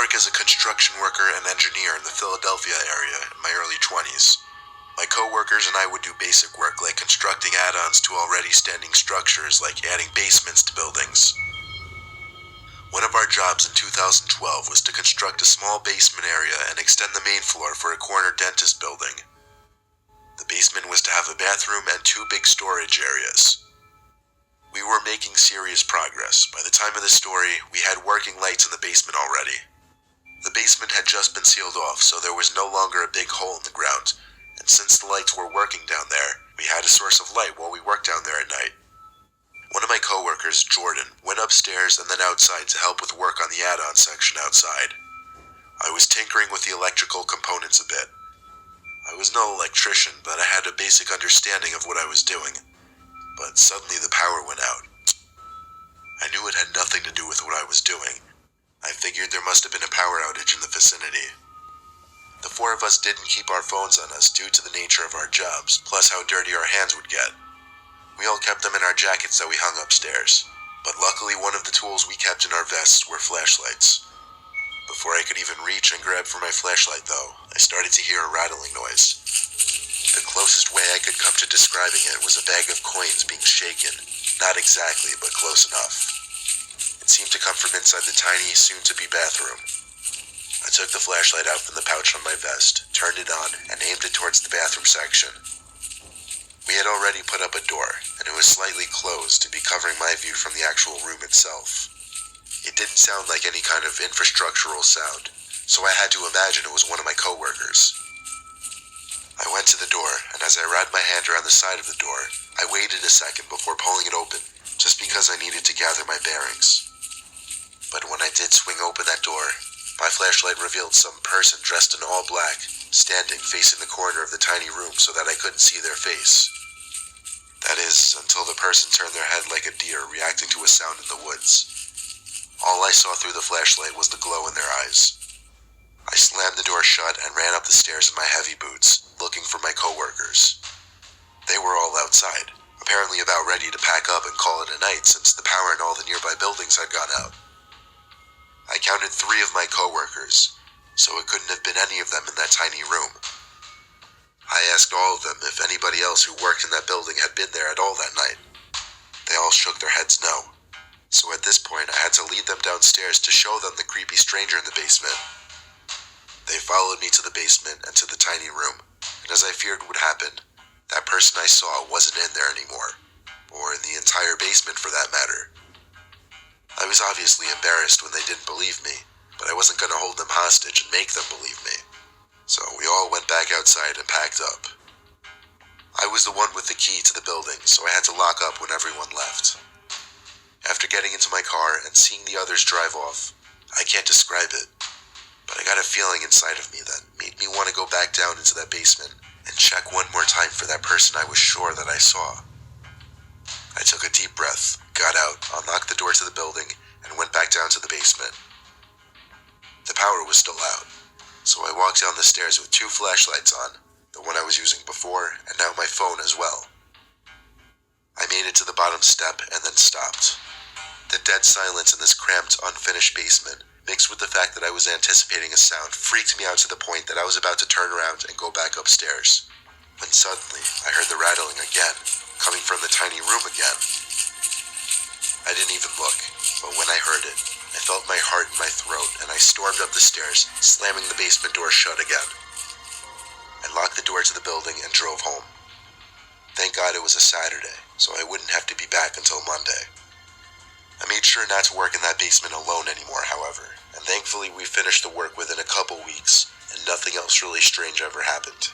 work as a construction worker and engineer in the Philadelphia area in my early 20s. My co-workers and I would do basic work like constructing add-ons to already standing structures like adding basements to buildings. One of our jobs in 2012 was to construct a small basement area and extend the main floor for a corner dentist building. The basement was to have a bathroom and 2 big storage areas. We were making serious progress. By the time of the story, we had working lights in the basement already. The basement had just been sealed off, so there was no longer a big hole in the ground, and since the lights were working down there, we had a source of light while we worked down there at night. One of my coworkers, Jordan, went upstairs and then outside to help with work on the add-on section outside. I was tinkering with the electrical components a bit. I was no electrician, but I had a basic understanding of what I was doing. But suddenly the power went out. I knew it had nothing to do with what I was doing. I figured there must have been a power outage in the vicinity. The 4 of us didn't keep our phones on us due to the nature of our jobs, plus how dirty our hands would get. We all kept them in our jackets that we hung upstairs, but luckily one of the tools we kept in our vests were flashlights. Before I could even reach and grab for my flashlight though, I started to hear a rattling noise. The closest way I could come to describing it was a bag of coins being shaken. Not exactly, but close enough. It seemed to come from inside the tiny, soon-to-be bathroom. I took the flashlight out from the pouch on my vest, turned it on, and aimed it towards the bathroom section. We had already put up a door, and it was slightly closed to be covering my view from the actual room itself. It didn't sound like any kind of infrastructural sound, so I had to imagine it was one of my coworkers. I went to the door, and as I wrapped my hand around the side of the door, I waited a second before pulling it open, just because I needed to gather my bearings. But when I did swing open that door, my flashlight revealed some person dressed in all black, standing facing the corner of the tiny room so that I couldn't see their face. That is, until the person turned their head like a deer reacting to a sound in the woods. All I saw through the flashlight was the glow in their eyes. I slammed the door shut and ran up the stairs in my heavy boots, looking for my coworkers. They were all outside, apparently about ready to pack up and call it a night since the power in all the nearby buildings had gone out. I counted 3 of my coworkers, so it couldn't have been any of them in that tiny room. I asked all of them if anybody else who worked in that building had been there at all that night. They all shook their heads no, so at this point I had to lead them downstairs to show them the creepy stranger in the basement. They followed me to the basement and to the tiny room, and as I feared would happen, that person I saw wasn't in there anymore, or in the entire basement for that matter. I was obviously embarrassed when they didn't believe me, but I wasn't going to hold them hostage and make them believe me. So we all went back outside and packed up. I was the one with the key to the building, so I had to lock up when everyone left. After getting into my car and seeing the others drive off, I can't describe it, but I got a feeling inside of me that made me want to go back down into that basement and check one more time for that person I was sure that I saw. I took a deep breath, got out, unlocked the door to the building, and went back down to the basement. The power was still out, so I walked down the stairs with 2 flashlights on, the one I was using before, and now my phone as well. I made it to the bottom step and then stopped. The dead silence in this cramped, unfinished basement, mixed with the fact that I was anticipating a sound, freaked me out to the point that I was about to turn around and go back upstairs. When suddenly, I heard the rattling again, coming from the tiny room again. I didn't even look, but when I heard it, I felt my heart in my throat, and I stormed up the stairs, slamming the basement door shut again. I locked the door to the building and drove home. Thank God it was a Saturday, so I wouldn't have to be back until Monday. I made sure not to work in that basement alone anymore, however, and thankfully we finished the work within a couple weeks, and nothing else really strange ever happened.